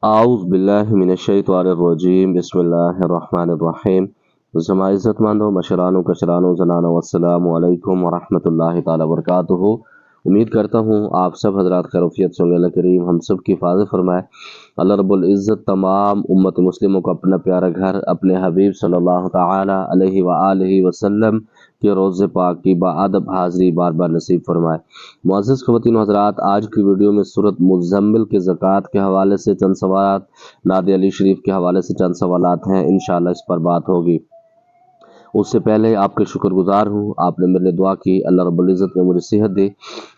आउज़ बिल्लाहि मिनश्शैतानिर्रजीम बिस्मिल्लाहिर्रहमानिर्रहीम। ज़मा इज़्ज़तमंदो मशरानो कशरानो ज़नानो अस्सलामु अलैकुम वरहमतुल्लाहि ताला वबरकातुहू। उम्मीद करता हूँ आप सब हज़रात खैरियत से होंगे। अल्लाह करीम हम सब की हिफाज़त फरमाए। अल्लाह रब्बुल इज़्ज़त तमाम उम्मत मुस्लिमों को अपना प्यारा घर अपने हबीब सल्लल्लाहु ताला अलैहि व आलिहि वसल्लम के रोज़े पाक की बाअदब हाज़री बार बार नसीब फरमाए। मुअज़्ज़ज़ ख़वातीन हज़रात, आज की वीडियो में सूरत मुज़म्मिल के ज़कात के हवाले से चंद सवालात, नादे अली शरीफ के हवाले से चंद सवालात हैं, इंशाअल्लाह इस पर बात होगी। उससे पहले आपके शुक्रगुजार हूँ, आपने मेरे लिए दुआ की, अल्लाह रब्बुल इज़्ज़त ने मुझे सेहत दी।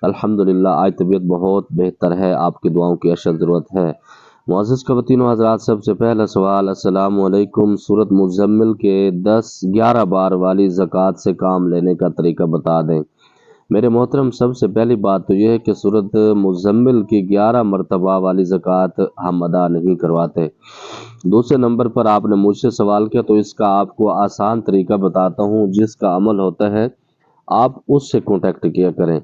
अल्हम्दुलिल्लाह आज तबीयत बहुत बेहतर है, आपकी दुआओं की अशद ज़रूरत है। मुअज़्ज़ज़ ख़वातीन व हज़रात, सबसे पहला सवाल, अस्सलामु अलैकुम, सूरत मुज़म्मिल के 10-11 बार वाली ज़कात से काम लेने का तरीका बता दें। मेरे मोहतरम, सबसे पहली बात तो यह है कि सूरत मुज़म्मिल की 11 मरतबा वाली ज़कात हम अदा नहीं करवाते। दूसरे नंबर पर आपने मुझसे सवाल किया तो इसका आपको आसान तरीका बताता हूँ, जिसका अमल होता है आप उससे कांटेक्ट किया करें।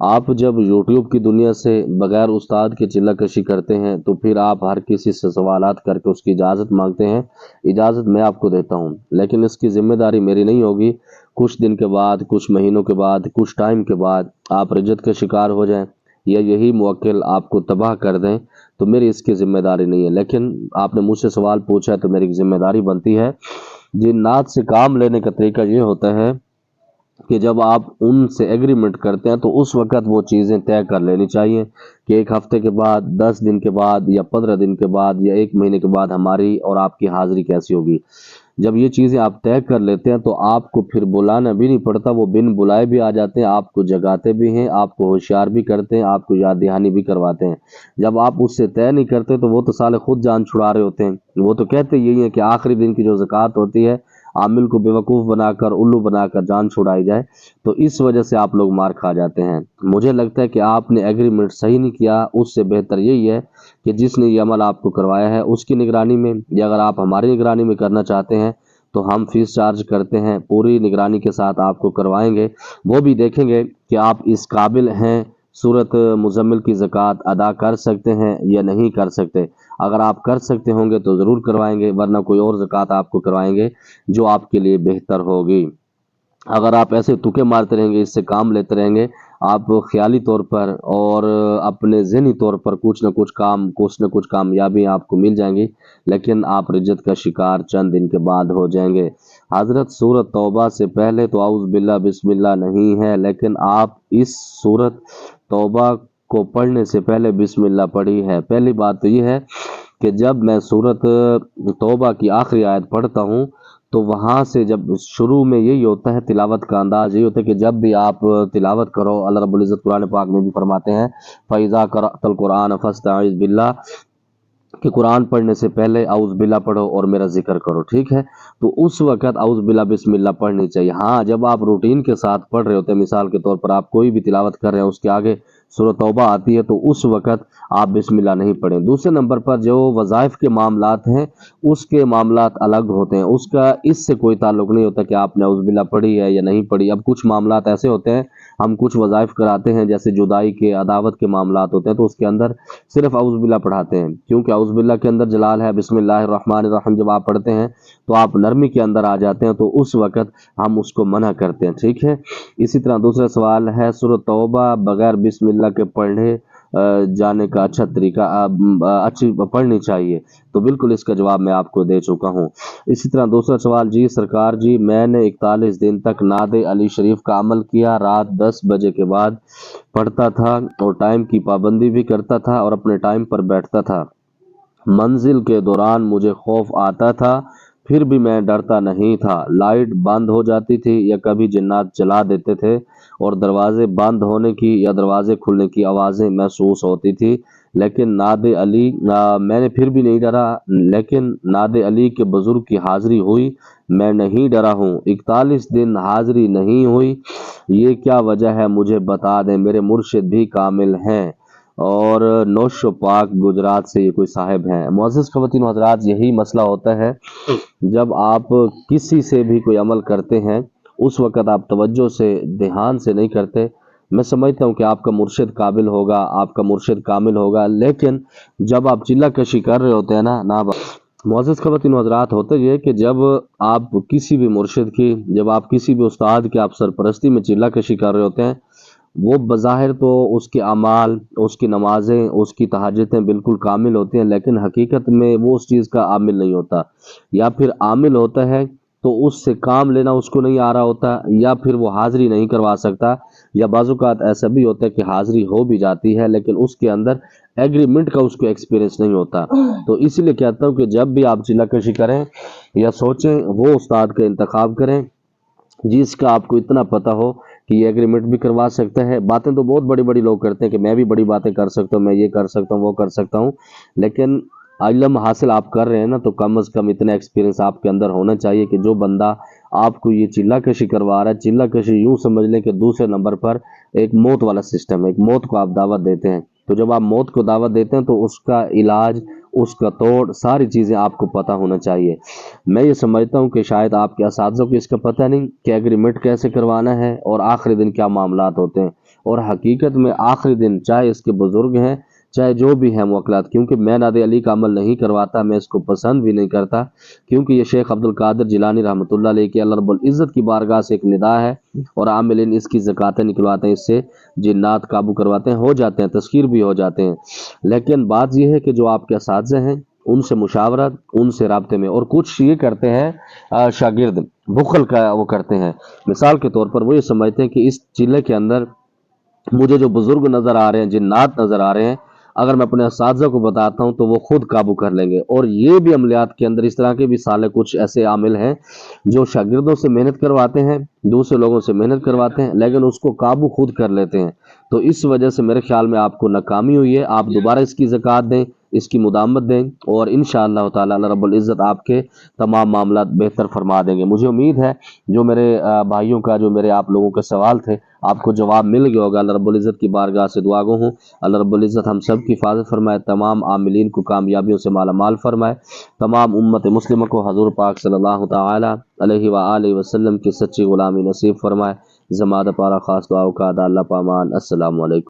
आप जब यूट्यूब की दुनिया से बगैर उस्ताद के चिल्ला कशी करते हैं तो फिर आप हर किसी से सवालात करके उसकी इजाज़त मांगते हैं। इजाज़त मैं आपको देता हूँ, लेकिन इसकी ज़िम्मेदारी मेरी नहीं होगी। कुछ दिन के बाद, कुछ महीनों के बाद, कुछ टाइम के बाद आप रजत के शिकार हो जाएं या यही मुवक्किल आपको तबाह कर दें तो मेरी इसकी ज़िम्मेदारी नहीं है। लेकिन आपने मुझसे सवाल पूछा है तो मेरी ज़िम्मेदारी बनती है। जिन्नात से काम लेने का तरीका ये होता है कि जब आप उनसे एग्रीमेंट करते हैं तो उस वक़्त वो चीज़ें तय कर लेनी चाहिए कि 1 हफ़्ते के बाद, 10 दिन के बाद या 15 दिन के बाद या 1 महीने के बाद हमारी और आपकी हाज़िरी कैसी होगी। जब ये चीज़ें आप तय कर लेते हैं तो आपको फिर बुलाना भी नहीं पड़ता, वो बिन बुलाए भी आ जाते हैं, आपको जगाते भी हैं, आपको होशियार भी करते हैं, आपको याद दहानी भी करवाते हैं। जब आप उससे तय नहीं करते तो वो तो साले खुद जान छुड़ा रहे होते हैं। वो तो कहते यही है कि आखिरी दिन की जो ज़कात होती है, आमिल को बेवकूफ़ बनाकर, उल्लू बनाकर जान छुड़ाई जाए, तो इस वजह से आप लोग मार खा जाते हैं। मुझे लगता है कि आपने एग्रीमेंट सही नहीं किया। उससे बेहतर यही है कि जिसने ये अमल आपको करवाया है उसकी निगरानी में, या अगर आप हमारी निगरानी में करना चाहते हैं तो हम फ़ीस चार्ज करते हैं, पूरी निगरानी के साथ आपको करवाएंगे। वो भी देखेंगे कि आप इस काबिल हैं, सूरत मुज़म्मिल की ज़कात अदा कर सकते हैं या नहीं कर सकते। अगर आप कर सकते होंगे तो ज़रूर करवाएंगे, वरना कोई और ज़कात आपको करवाएंगे जो आपके लिए बेहतर होगी। अगर आप ऐसे तुक्के मारते रहेंगे, इससे काम लेते रहेंगे, आप ख्याली तौर पर और अपने ज़हनी तौर पर कुछ न कुछ कामयाबी आपको मिल जाएंगी, लेकिन आप रिज्जत का शिकार चंद दिन के बाद हो जाएंगे। हज़रत सूरत तौबा से पहले तो आउज़ बिल्ला बिस्मिल्लाह नहीं है, लेकिन आप इस सूरत तौबा को पढ़ने से पहले बिस्मिल्लाह पढ़ी है। पहली बात तो ये है कि जब मैं सूरत तौबा की आखिरी आयत पढ़ता हूँ तो वहाँ से जब शुरू में यही होता है, तिलावत का अंदाज यही होता है कि जब भी आप तिलावत करो, अल्लाह रब्बुल इज़्ज़त कुरान पाक में भी फरमाते हैं, फ़इज़ा क़रअतल कुरान फ़स्तइज़ बिल्लाह, कि कुरान पढ़ने से पहले आउज़ बिल्ला पढ़ो और मेरा जिक्र करो। ठीक है, तो उस वक़्त आउज़ बिल्ला बिस्मिल्लाह पढ़नी चाहिए। हाँ, जब आप रूटीन के साथ पढ़ रहे होते हैं, मिसाल के तौर पर आप कोई भी तिलावत कर रहे हैं, उसके आगे सूरत तौबा आती है तो उस वक़्त आप बिस्मिल्लाह नहीं पढ़ें। दूसरे नंबर पर जो वज़ाइफ़ के मामलात हैं, उसके मामलात अलग होते हैं, उसका इससे कोई ताल्लुक़ नहीं होता कि आपने आउज़ बिल्ला पढ़ी है या नहीं पढ़ी। अब कुछ मामलात ऐसे होते हैं, हम कुछ वज़ाइफ़ कराते हैं, जैसे जुदाई के, अदावत के मामलात होते हैं, तो उसके अंदर सिर्फ आउज़ बिल्ला पढ़ाते हैं, क्योंकि आउज़ बिल्ला के अंदर जलाल है। बिस्मिल्लाहिर्रहमानिर्रहीम जब आप पढ़ते हैं तो आप नरमी के अंदर आ जाते हैं, तो उस वक़्त हम उसको मना करते हैं। ठीक है, इसी तरह दूसरा सवाल है, सूरत तौबा बगैर बिस्मिल्लाह के पढ़े जाने का अच्छा तरीका अच्छी पढ़नी चाहिए, तो बिल्कुल इसका जवाब मैं आपको दे चुका हूँ। इसी तरह दूसरा सवाल, जी सरकार जी, मैंने 41 दिन तक नादे अली शरीफ का अमल किया, रात 10 बजे के बाद पढ़ता था और टाइम की पाबंदी भी करता था और अपने टाइम पर बैठता था। मंजिल के दौरान मुझे खौफ आता था, फिर भी मैं डरता नहीं था। लाइट बंद हो जाती थी या कभी जिन्नात जला देते थे और दरवाजे बंद होने की या दरवाजे खुलने की आवाज़ें महसूस होती थी, लेकिन नादे अली मैंने फिर भी नहीं डरा। लेकिन नादे अली के बुज़ुर्ग की हाज़िरी हुई, मैं नहीं डरा हूँ। 41 दिन हाज़िरी नहीं हुई, ये क्या वजह है मुझे बता दें, मेरे मुर्शिद भी कामिल हैं। और नौशो पाक गुजरात से ये कोई साहिब हैं। मुअज़्ज़ज़ ख़वातीन व हज़रात, यही मसला होता है जब आप किसी से भी कोई अमल करते हैं, उस वक़्त आप तवज्जो से, ध्यान से नहीं करते, मैं समझता हूँ कि आपका मुर्शिद काबिल होगा, आपका मुर्शिद कामिल होगा, लेकिन जब आप चिल्ला कशी कर रहे होते हैं ना मुअज़्ज़ज़ ख़वातीन व हज़रात, होता ये है कि जब आप किसी भी मुर्शिद की, जब आप किसी भी उस्ताद की आप सरपरस्ती में चिल्ला कशी कर रहे होते हैं, वो बज़ाहिर तो उसके अमाल, उसकी नमाज़ें, उसकी तहज्जुदें बिल्कुल कामिल होती हैं, लेकिन हकीकत में वो उस चीज़ का आमिल नहीं होता, या फिर आमिल होता है तो उससे काम लेना उसको नहीं आ रहा होता, या फिर वो हाज़िरी नहीं करवा सकता, या बाज़-औक़ात ऐसा भी होता है कि हाज़िरी हो भी जाती है लेकिन उसके अंदर एग्रीमेंट का उसको एक्सपीरियंस नहीं होता। तो इसीलिए कहता हूँ कि जब भी आप चिल्ला-कशी करें या सोचें, वो उस्ताद का इंतखाब करें जिसका आपको इतना पता हो कि ये एग्रीमेंट भी करवा सकता है। बातें तो बहुत बड़ी-बड़ी लोग करते हैं कि मैं भी बड़ी बातें कर सकता हूँ, मैं ये कर सकता हूँ, वो कर सकता हूँ, लेकिन इल्म हासिल आप कर रहे हैं ना, तो कम से कम इतना एक्सपीरियंस आपके अंदर होना चाहिए कि जो बंदा आपको ये चिल्ला-कशी करवा रहा है, चिल्ला-कशी यूँ समझ लें कि दूसरे नंबर पर एक मौत वाला सिस्टम है, एक मौत को आप दावत देते हैं। तो जब आप मौत को दावत देते हैं तो उसका इलाज, उसका तोड़, सारी चीज़ें आपको पता होना चाहिए। मैं ये समझता हूँ कि शायद आपके असातिज़ों को इसका पता नहीं कि एग्रीमेंट कैसे करवाना है और आखिरी दिन क्या मामलात होते हैं, और हकीकत में आखिरी दिन चाहे इसके बुज़ुर्ग हैं, चाहे जो भी हैं मुवक्किलात, क्योंकि मैं नादे अली का अमल नहीं करवाता, मैं इसको पसंद भी नहीं करता, क्योंकि ये शेख अब्दुल कादिर जिलानी रहमतुल्लाह अलैह की अल्लाह रब्बुल इज़्ज़त की बारगाह से एक निदा है, और आमिलीन इसकी ज़कातें निकलवाते हैं, इससे जिन्नात काबू करवाते हैं, हो जाते हैं, तस्खीर भी हो जाते हैं। लेकिन बात यह है कि जो आपके असातिज़े हैं उनसे मुशावरत, उनसे राब्ते में, और कुछ ये करते हैं शागिर्द बुखल का वो करते हैं। मिसाल के तौर पर वो ये समझते हैं कि इस चिल्ले के अंदर मुझे जो बुजुर्ग नज़र आ रहे हैं, जिन्नात नज़र आ रहे हैं, अगर मैं अपने असातिज़ा को बताता हूँ तो वो खुद काबू कर लेंगे। और ये भी अमलियात के अंदर इस तरह के भी साले कुछ ऐसे आमिल हैं जो शागिर्दों से मेहनत करवाते हैं, दूसरे लोगों से मेहनत करवाते हैं, लेकिन उसको काबू खुद कर लेते हैं। तो इस वजह से मेरे ख्याल में आपको नाकामी हुई है। आप दोबारा इसकी ज़कात दें, इसकी मुदामत दें, और इंशाअल्लाह ताला अल्लाह रब्बुल इज़्ज़त आपके तमाम मामलात बेहतर फरमा देंगे। मुझे उम्मीद है जो मेरे भाइयों का, जो मेरे आप लोगों के सवाल थे, आपको जवाब मिल गया होगा। अल्लाह रब्बुल इज़्ज़त की बारगाह से दुआ गो हूँ, अल्लाह रब्बुल इज़्ज़त हम सब की हिफाजत फरमाए, तमाम आमिलीन को कामयाबियों से माला माल फरमाए, तमाम उम्मत मुस्लिम को हज़ूर पाक सल्लल्लाहु ताला अलैहि व आलिहि वसल्लम की सच्ची ग़ुलामी नसीब फरमाए। ज़मादा पारा ख़ास दुआओं का अदा अल्लाह पामान। अस्सलामु अलैकुम।